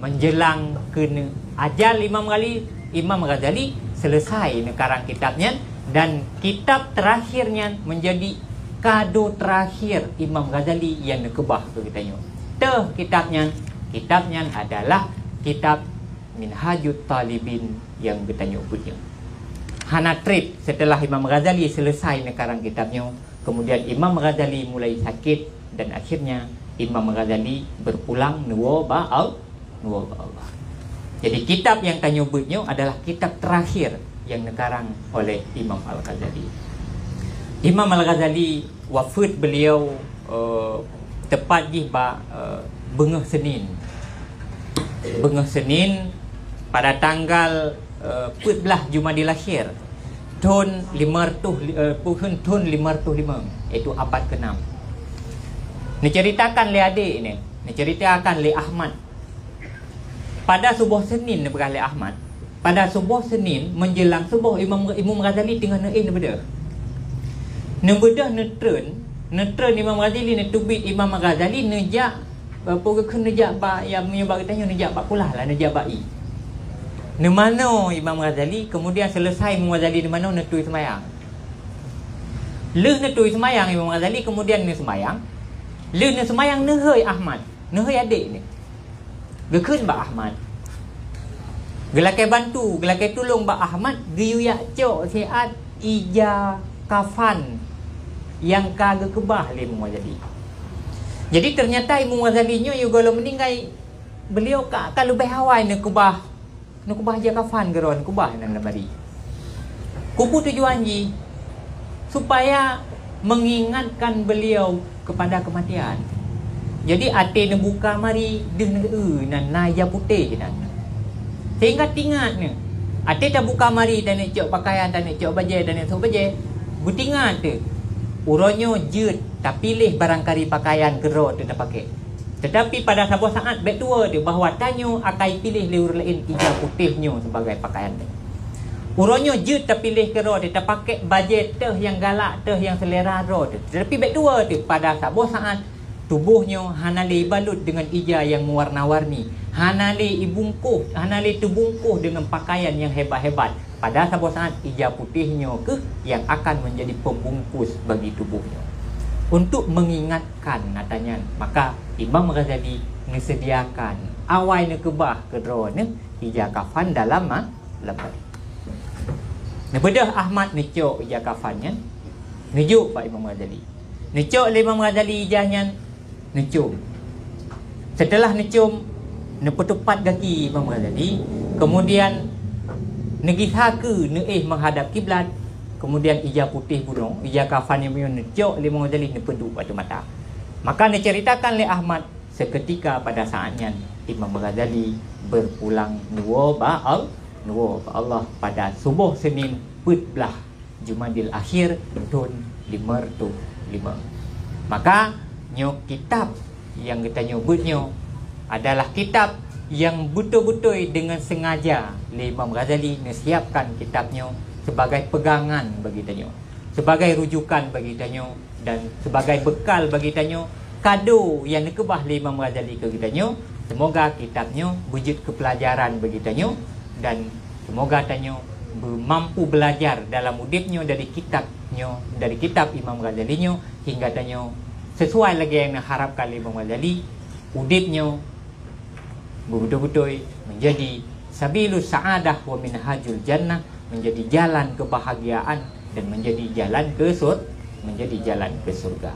menjelang kena ajal Imam Ghazali selesai karang kitabnya, dan kitab terakhirnya menjadi kado terakhir Imam Ghazali yang nekebah ke kitanya. Kitabnya adalah kitab Minhajut Talibin yang kita nyebutnya. Hanatrip setelah Imam Ghazali selesai karang kitabnya, kemudian Imam Ghazali mulai sakit dan akhirnya Imam Ghazali berpulang nuwaba Allah. Jadi kitab yang kita nyebutnya adalah kitab terakhir yang dikarang oleh Imam Al-Ghazali. Imam Al-Ghazali wafat beliau tepat di Bengah Senin. Bengah Senin pada tanggal 14 Jumadil Akhir tahun 505, iaitu abad ke-6. Diceritakan oleh adik ni, diceritakan oleh Ahmad. Pada subuh Senin oleh Ahmad, pada subuh Senin menjelang subuh, Imam Ghazali tengah naik daripada netren Imam Ghazali ni tubik Imam Ghazali nejak nejak ba yang menyebab katanya nejak ba kulah lah, nejak bai. Di mana Imam Ghazali kemudian selesai Imam Ghazali di mana netui semayang. Leh netui semayang Imam Ghazali kemudian ni semayang. Leh ni semayang nehoi Ahmad, nehoi adik ni. Gekun ba Ahmad. Gelakai bantu, gelakai tolong ba Ahmad giyuyak cok siat ija kafan yang kagak kebah le Imam Ghazali. Jadi ternyata Imam Ghazali nyo kalau meninggal beliau kalau lebih hawai nak kubah je kafan geron kubah nan lemari. Kubu tujuan ji supaya mengingatkan beliau kepada kematian. Jadi ate ne buka mari deh nan naya putih nan. Sehingga tingat ni. Ate dah buka mari dan nak cok pakaian dan nak cok baju dan nak sok baju. Butingat tu. Uronyo jut tak pilih barangkali pakaian gerok tu tak pakai. Tetapi pada sebuah saat baik tua dia bahawa tanyo akan pilih liur lain hijau putihnya sebagai pakaian dia. Uronyo jut tak pilih gerok dia tak pakai baju teh yang galak teh yang selera ro tu. Tetapi baik tua tu pada sebuah saat tubuhnya hanali balut dengan ija yang mewarna-warni. Hanali terbungkuh dengan pakaian yang hebat-hebat. Pada sebuah saat ija putihnya ke yang akan menjadi pembungkus bagi tubuhnya. Untuk mengingatkan katanya, maka Imam Ghazali disediakan awai nekebah kedua ni ija kafan dalam lemari. Nebedah Ahmad necok ija kafannya, nejuk Pak Imam Ghazali. Necok Imam Ghazali ijahnya necum. Setelah necum, nepetupat kaki Imam Ghazali, kemudian negisaka menghadap kiblat, kemudian ija putih gunung, ija kafan yang necok Imam Ghazali nepedu pada mata. Maka diceritakan oleh Ahmad seketika pada saatnya Imam Ghazali berpulang nuwaba Allah pada subuh Senin 14 Jumadil Akhir tahun 505. Maka kitab yang kita nyebutnya adalah kitab yang betul-betul dengan sengaja Imam Ghazali menyiapkan kitabnya sebagai pegangan bagi kita, sebagai rujukan bagi kita, dan sebagai bekal bagi kita, kado yang nekebah Imam Ghazali ke kita. Semoga kitabnya wujud kepelajaran bagi kita, dan semoga kita mampu belajar dalam hidupnya dari kitab Imam Ghazali hingga kita sesuai lagi yang diharapkan Imam Ghazali, udipnya betul-betul menjadi sabilus sa'adah wa minhajul jannah, menjadi jalan kebahagiaan dan menjadi jalan ke surga.